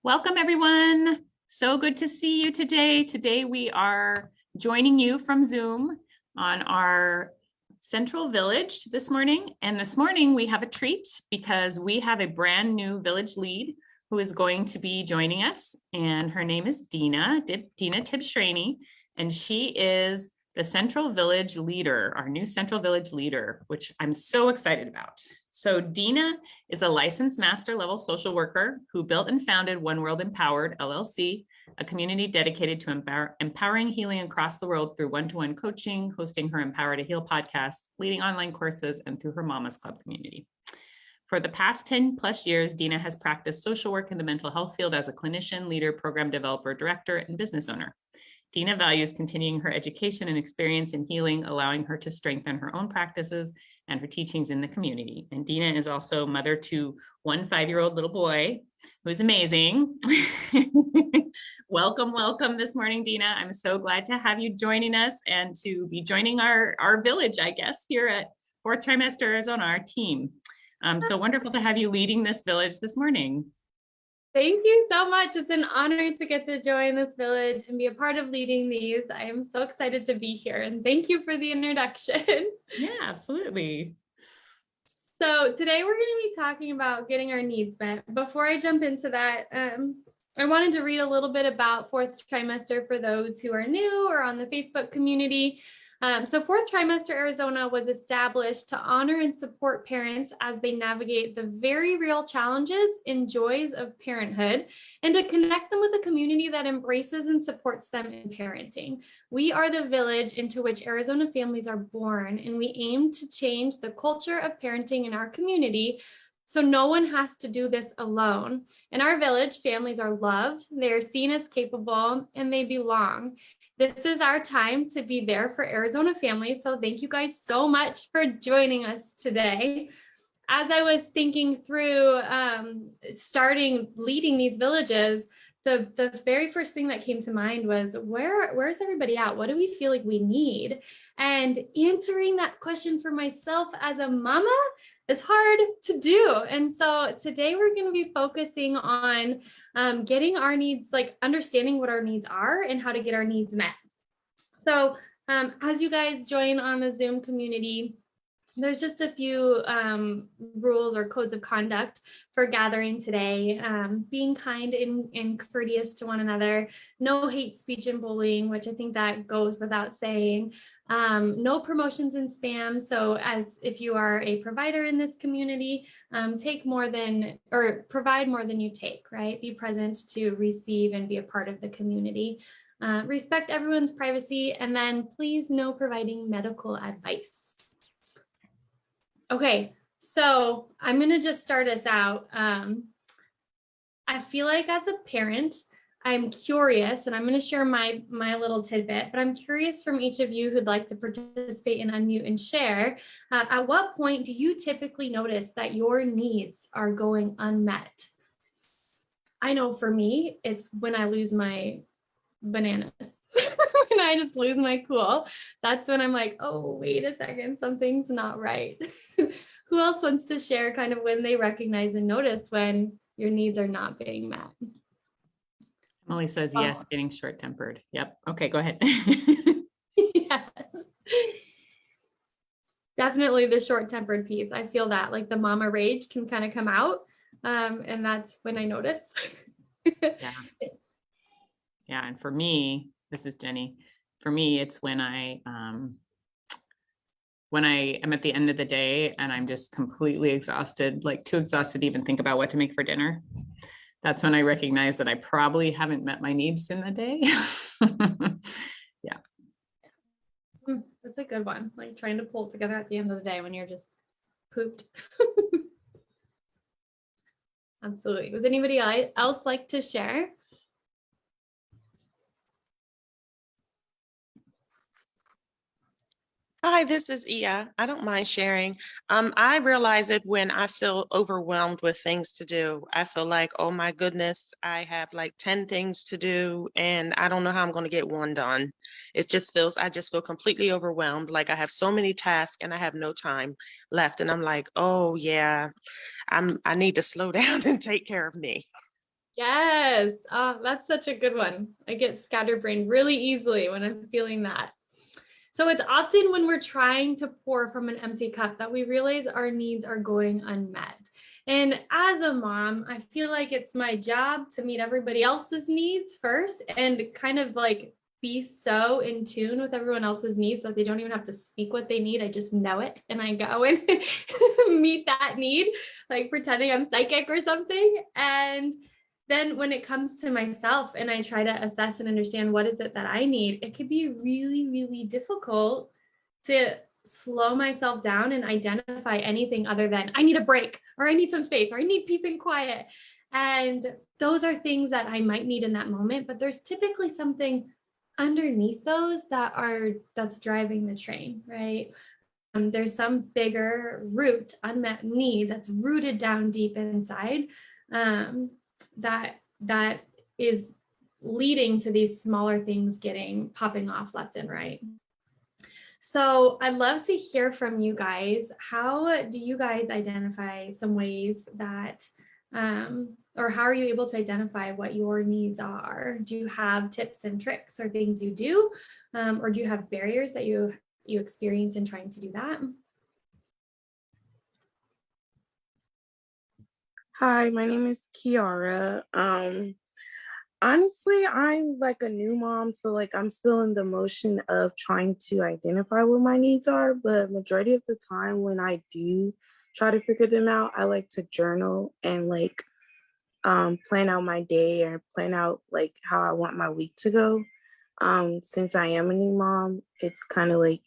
Welcome, everyone. So good to see you today. Today we are joining you from Zoom on our Central Village this morning. And this morning we have a treat because we have a brand new village lead who is going to be joining us. And her name is Dina Tibshraeny, and she is the Central Village leader, our new Central Village leader, which I'm so excited about. So Dina is a licensed master level social worker who built and founded One World Empowered LLC, a community dedicated to empowering healing across the world through one-to-one coaching, hosting her Empower to Heal podcast, leading online courses, and through her Mama's Club community. For the past 10 plus years, Dina has practiced social work in the mental health field as a clinician, leader, program developer, director, and business owner. Dina values continuing her education and experience in healing, allowing her to strengthen her own practices and her teachings in the community. And Dina is also mother to one 5-year-old little boy who's amazing. Welcome this morning, Dina. I'm so glad to have you joining us and to be joining our village, I guess, here at Fourth Trimester Arizona, our team. So wonderful to have you leading this village this morning. Thank you so much. It's an honor to get to join this village and be a part of leading these. I am so excited to be here, and thank you for the introduction. Yeah, absolutely. So today we're going to be talking about getting our needs met. Before I jump into that, I wanted to read a little bit about Fourth Trimester for those who are new or on the Facebook community. So Fourth Trimester Arizona was established to honor and support parents as they navigate the very real challenges and joys of parenthood, and to connect them with a community that embraces and supports them in parenting. We are the village into which Arizona families are born, and we aim to change the culture of parenting in our community so no one has to do this alone. In our village, families are loved, they are seen as capable, and they belong. This is our time to be there for Arizona families. So thank you guys so much for joining us today. As I was thinking through starting leading these villages, the very first thing that came to mind was where's everybody at? What do we feel like we need? And answering that question for myself as a mama is hard to do. And so today we're going to be focusing on getting our needs, like understanding what our needs are and how to get our needs met. So as you guys join on the Zoom community, there's just a few rules or codes of conduct for gathering today. Being kind and courteous to one another, no hate speech and bullying, which I think that goes without saying. No promotions and spam. So as if you are a provider in this community, take more than, or provide more than you take, right? Be present to receive and be a part of the community. Respect everyone's privacy, and then please no providing medical advice. Okay, so I'm going to just start us out. I feel like as a parent, I'm curious, and I'm going to share my little tidbit, but I'm curious from each of you who'd like to participate and unmute and share. At what point do you typically notice that your needs are going unmet? I know for me, it's when I lose my bananas. When I just lose my cool, that's when I'm like, oh, wait a second, something's not right. Who else wants to share kind of when they recognize and notice when your needs are not being met? Emily says, yes, getting short-tempered. Yep. Okay, go ahead. Yes. Definitely the short-tempered piece. I feel that like the mama rage can kind of come out. And that's when I notice. Yeah. Yeah. And for me, this is Jenny. For me, it's when I am at the end of the day and I'm just completely exhausted, like too exhausted to even think about what to make for dinner. That's when I recognize that I probably haven't met my needs in the day. Yeah. That's a good one. Like trying to pull it together at the end of the day when you're just pooped. Absolutely. Would anybody else like to share? Hi, this is Ia. I don't mind sharing. I realize it when I feel overwhelmed with things to do. I feel like, oh my goodness, I have like 10 things to do and I don't know how I'm going to get one done. I just feel completely overwhelmed. Like I have so many tasks and I have no time left. And I'm like, oh yeah, I need to slow down and take care of me. Yes. Oh, that's such a good one. I get scatterbrained really easily when I'm feeling that. So it's often when we're trying to pour from an empty cup that we realize our needs are going unmet. And as a mom, I feel like it's my job to meet everybody else's needs first and kind of like be so in tune with everyone else's needs that they don't even have to speak what they need. I just know it and I go and meet that need, like pretending I'm psychic or something. And then when it comes to myself and I try to assess and understand what is it that I need, it could be really, really difficult to slow myself down and identify anything other than I need a break or I need some space or I need peace and quiet. And those are things that I might need in that moment, but there's typically something underneath those that's driving the train, right? There's some bigger root unmet need that's rooted down deep inside, that is leading to these smaller things popping off left and right. So I'd love to hear from you guys. How do you guys identify some ways that, or how are you able to identify what your needs are? Do you have tips and tricks or things you do? Or do you have barriers that you experience in trying to do that? Hi, my name is Kiara. Honestly, I'm like a new mom, so like I'm still in the motion of trying to identify what my needs are, but majority of the time when I do try to figure them out, I like to journal and like plan out my day or plan out like how I want my week to go. Since I am a new mom, it's kind of like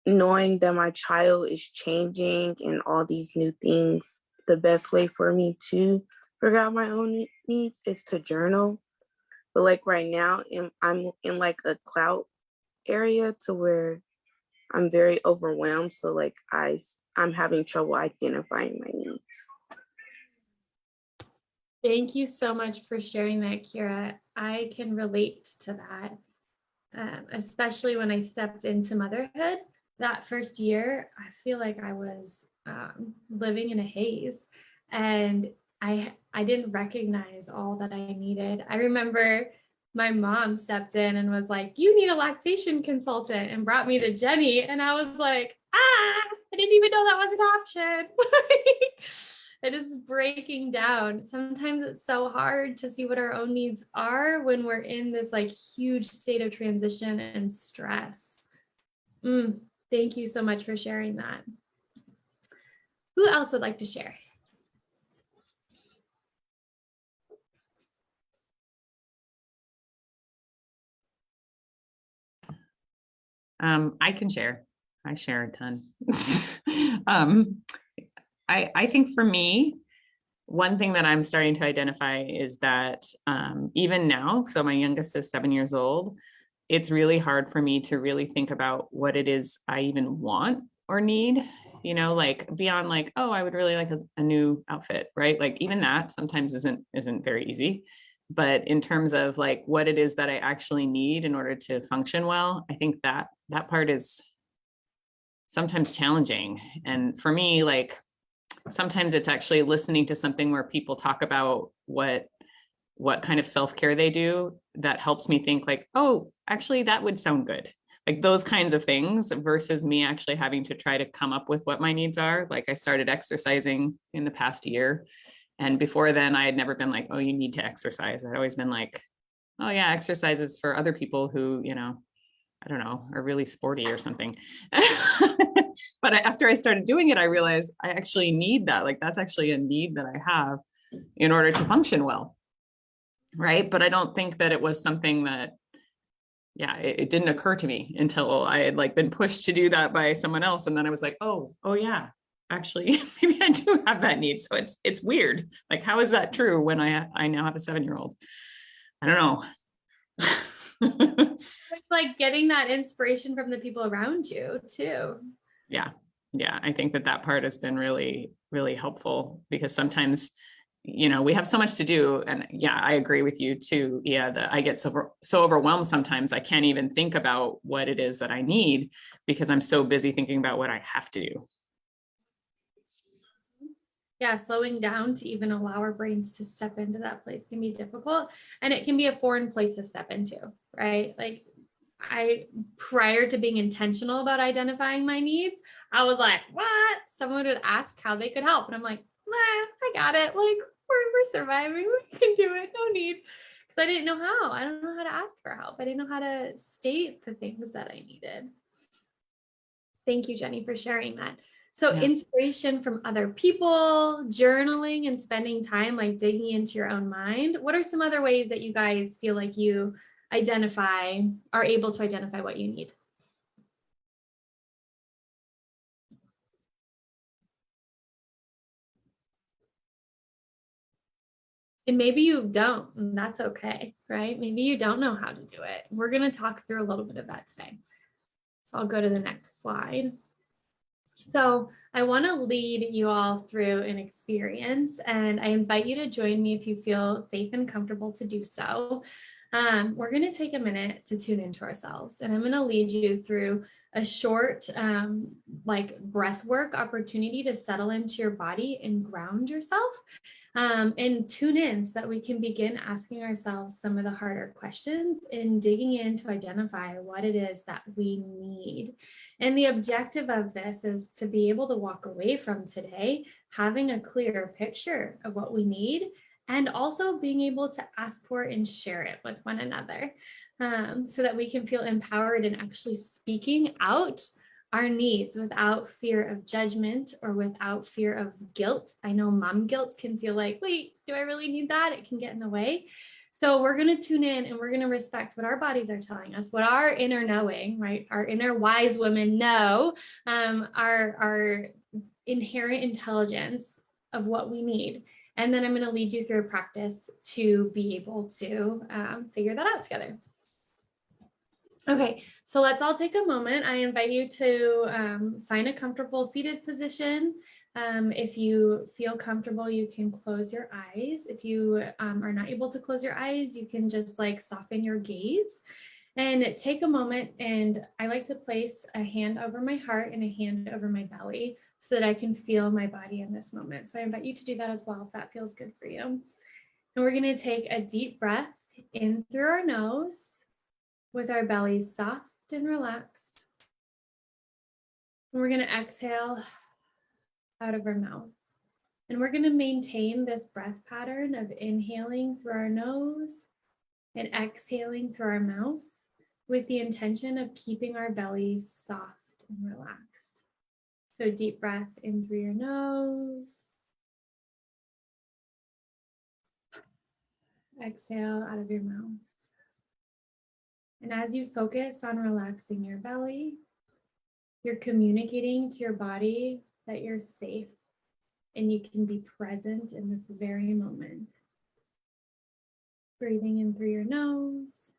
knowing that my child is changing and all these new things. The best way for me to figure out my own needs is to journal. But like right now, I'm in like a cloud area to where I'm very overwhelmed. So like I'm having trouble identifying my needs. Thank you so much for sharing that, Kira. I can relate to that, especially when I stepped into motherhood. That first year, I feel like I was living in a haze, and I didn't recognize all that I needed. I remember my mom stepped in and was like, "You need a lactation consultant," and brought me to Jenny, and I was like, I didn't even know that was an option. It is breaking down. Sometimes it's so hard to see what our own needs are when we're in this like huge state of transition and stress. Thank you so much for sharing that. Who else would like to share? I can share. I share a ton. I think for me, one thing that I'm starting to identify is that even now, so my youngest is 7 years old, it's really hard for me to really think about what it is I even want or need, you know, like beyond like, oh, I would really like a new outfit, right? Like even that sometimes isn't very easy. But in terms of like what it is that I actually need in order to function well, I think that part is sometimes challenging. And for me, like sometimes it's actually listening to something where people talk about what kind of self-care they do that helps me think like, oh, actually that would sound good. Like those kinds of things versus me actually having to try to come up with what my needs are. Like I started exercising in the past year. And before then I had never been like, oh, you need to exercise. I'd always been like, oh yeah, exercise is for other people who, you know, I don't know, are really sporty or something. But after I started doing it, I realized I actually need that. Like that's actually a need that I have in order to function well. Right. But I don't think that it was something that, yeah, it didn't occur to me until I had like been pushed to do that by someone else. And then I was like, oh yeah, actually, maybe I do have that need. So it's weird. Like, how is that true when I now have a 7-year-old? I don't know. It's like getting that inspiration from the people around you too. Yeah. I think that part has been really, really helpful because sometimes, you know, we have so much to do. And yeah, I agree with you too. Yeah, that I get so overwhelmed sometimes I can't even think about what it is that I need because I'm so busy thinking about what I have to do. yeah, slowing down to even allow our brains to step into that place can be difficult. And it can be a foreign place to step into, right? Like prior to being intentional about identifying my needs, I was like, what? Someone would ask how they could help. And I'm like, nah, I got it. Like we're surviving. We can do it. No need. Because I didn't know how. I don't know how to ask for help. I didn't know how to state the things that I needed. Thank you, Jenny, for sharing that. So inspiration from other people, journaling and spending time like digging into your own mind. What are some other ways that you guys feel like you are able to identify what you need? And maybe you don't, and that's okay, right? Maybe you don't know how to do it. We're going to talk through a little bit of that today. So I'll go to the next slide. So I want to lead you all through an experience, and I invite you to join me if you feel safe and comfortable to do so. We're going to take a minute to tune into ourselves, and I'm going to lead you through a short like breath work opportunity to settle into your body and ground yourself, and tune in so that we can begin asking ourselves some of the harder questions and digging in to identify what it is that we need. And the objective of this is to be able to walk away from today having a clearer picture of what we need, and also being able to ask for and share it with one another, so that we can feel empowered in actually speaking out our needs without fear of judgment or without fear of guilt. I know mom guilt can feel like, wait, do I really need that? It can get in the way. So we're going to tune in and we're going to respect what our bodies are telling us, what our inner knowing, right? Our inner wise women know, our inherent intelligence of what we need. And then I'm going to lead you through a practice to be able to figure that out together. Okay, so let's all take a moment. I invite you to find a comfortable seated position. If you feel comfortable, you can close your eyes. If you are not able to close your eyes, you can just like soften your gaze and take a moment. And I like to place a hand over my heart and a hand over my belly so that I can feel my body in this moment. So I invite you to do that as well if that feels good for you. And we're going to take a deep breath in through our nose, with our bellies soft and relaxed. And we're going to exhale out of our mouth. And we're going to maintain this breath pattern of inhaling through our nose and exhaling through our mouth with the intention of keeping our bellies soft and relaxed. So deep breath in through your nose. Exhale out of your mouth. And as you focus on relaxing your belly, you're communicating to your body that you're safe and you can be present in this very moment. Breathing in through your nose.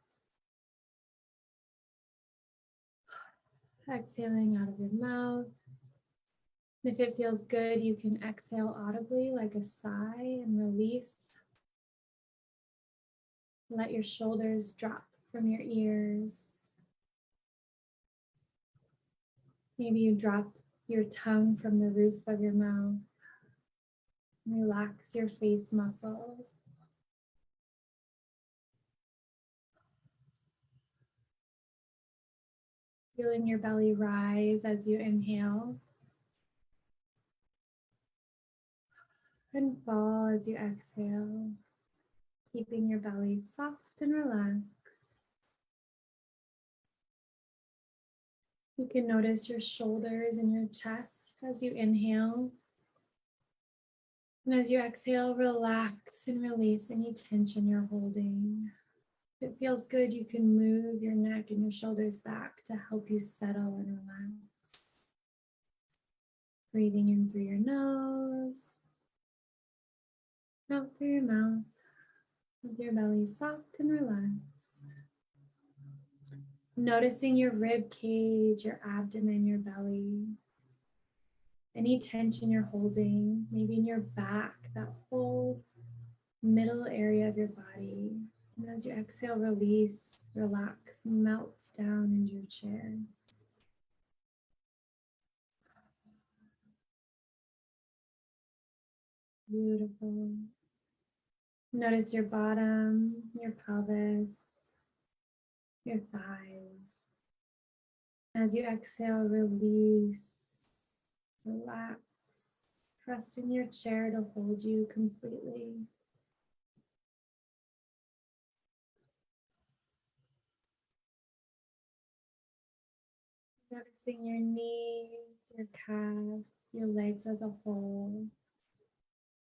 Exhaling out of your mouth. And if it feels good, you can exhale audibly like a sigh and release. Let your shoulders drop from your ears. Maybe you drop your tongue from the roof of your mouth. Relax your face muscles. Feeling your belly rise as you inhale and fall as you exhale, keeping your belly soft and relaxed. You can notice your shoulders and your chest as you inhale. And as you exhale, relax and release any tension you're holding. If it feels good, you can move your neck and your shoulders back to help you settle and relax. Breathing in through your nose, out through your mouth, with your belly soft and relaxed. Noticing your rib cage, your abdomen, your belly. Any tension you're holding, maybe in your back, that whole middle area of your body. And as you exhale, release, relax, melt down into your chair. Beautiful. Notice your bottom, your pelvis, your thighs. As you exhale, release, relax. Trust in your chair to hold you completely. Noticing your knees, your calves, your legs as a whole.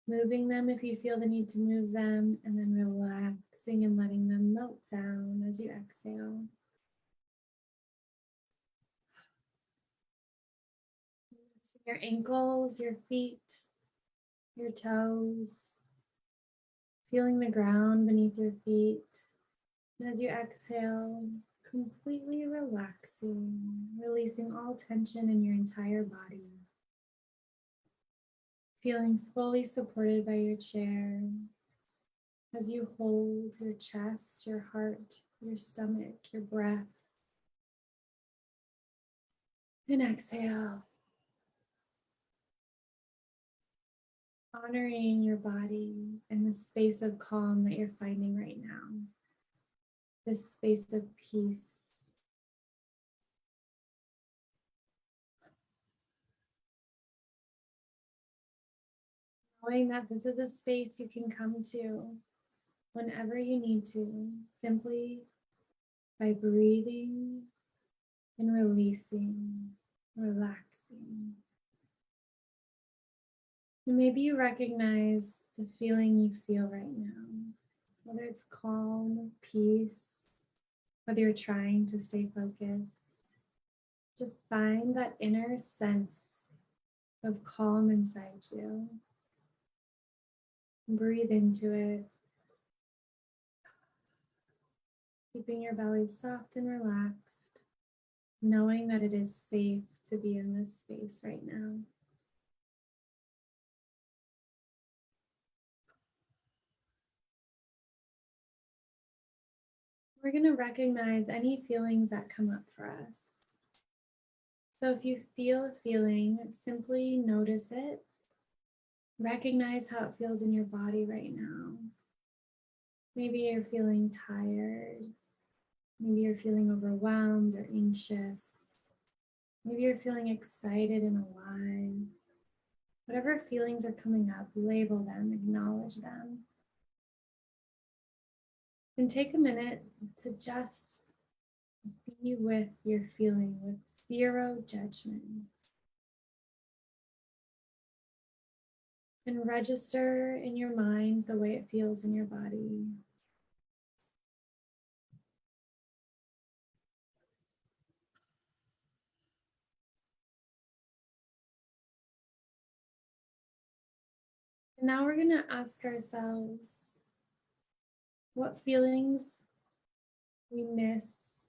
Moving them if you feel the need to move them, and then relaxing and letting them melt down as you exhale. Noticing your ankles, your feet, your toes, feeling the ground beneath your feet. And as you exhale, completely relaxing, releasing all tension in your entire body. Feeling fully supported by your chair as you hold your chest, your heart, your stomach, your breath. And exhale. Honoring your body and the space of calm that you're finding right now. This space of peace. Knowing that this is a space you can come to whenever you need to, simply by breathing and releasing, relaxing. And maybe you recognize the feeling you feel right now, whether it's calm, peace, whether you're trying to stay focused. Just find that inner sense of calm inside you. Breathe into it, keeping your belly soft and relaxed, knowing that it is safe to be in this space right now. We're going to recognize any feelings that come up for us. So if you feel a feeling, simply notice it. Recognize how it feels in your body right now. Maybe you're feeling tired. Maybe you're feeling overwhelmed or anxious. Maybe you're feeling excited and alive. Whatever feelings are coming up, label them, acknowledge them. And take a minute to just be with your feeling with zero judgment. And register in your mind the way it feels in your body. And now we're going to ask ourselves what feelings we miss,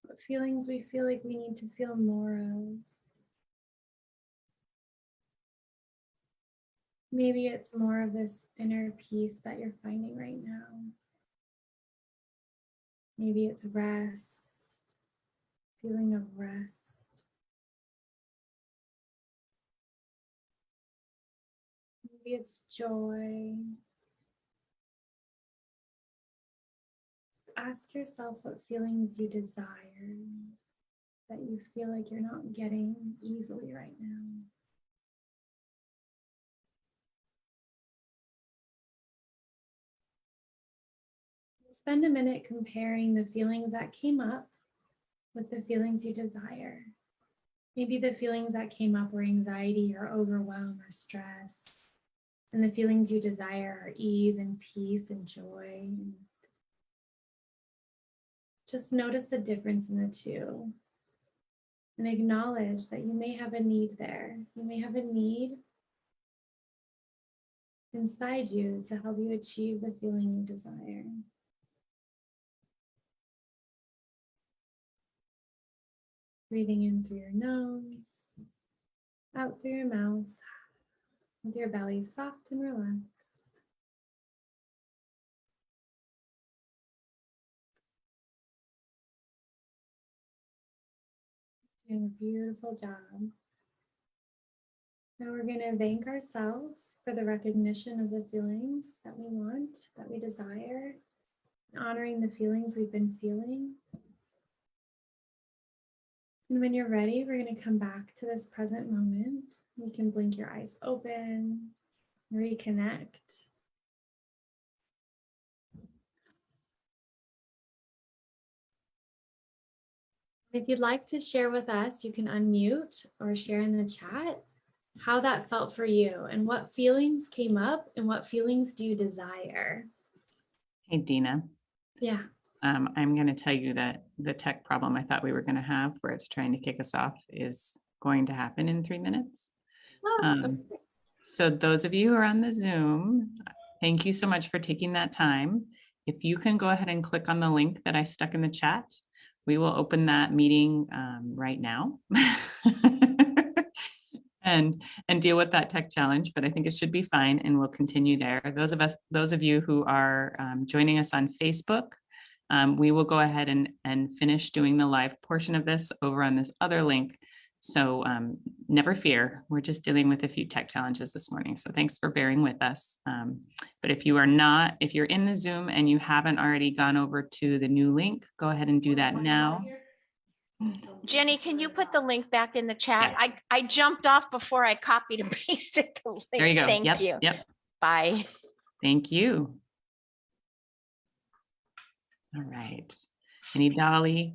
what feelings we feel like we need to feel more of. Maybe it's more of this inner peace that you're finding right now. Maybe it's rest, feeling of rest. Maybe it's joy. Just ask yourself what feelings you desire that you feel like you're not getting easily right now. Spend a minute comparing the feelings that came up with the feelings you desire. Maybe the feelings that came up were anxiety or overwhelm or stress. And the feelings you desire are ease and peace and joy. Just notice the difference in the two. And acknowledge that you may have a need there. You may have a need inside you to help you achieve the feeling you desire. Breathing in through your nose, out through your mouth, with your belly soft and relaxed. Doing a beautiful job. Now we're going to thank ourselves for the recognition of the feelings that we want, that we desire, honoring the feelings we've been feeling. And when you're ready, we're going to come back to this present moment. You can blink your eyes open, reconnect. If you'd like to share with us, you can unmute or share in the chat how that felt for you and what feelings came up and what feelings do you desire? Hey, Dina. Yeah. I'm going to tell you that the tech problem I thought we were going to have where it's trying to kick us off is going to happen in 3 minutes. Oh, So those of you who are on the Zoom, thank you so much for taking that time. If you can go ahead and click on the link that I stuck in the chat, we will open that meeting right now and deal with that tech challenge, but I think it should be fine and we'll continue there. Those of you who are joining us on Facebook, we will go ahead and finish doing the live portion of this over on this other link. So never fear, we're just dealing with a few tech challenges this morning. So thanks for bearing with us. But if you're in the Zoom and you haven't already gone over to the new link, go ahead and do that now. Jenny, can you put the link back in the chat? Yes. I jumped off before I copied and pasted the link. There you go. Thank Yep, you. Yep. Bye. Thank you. All right. Any Dolly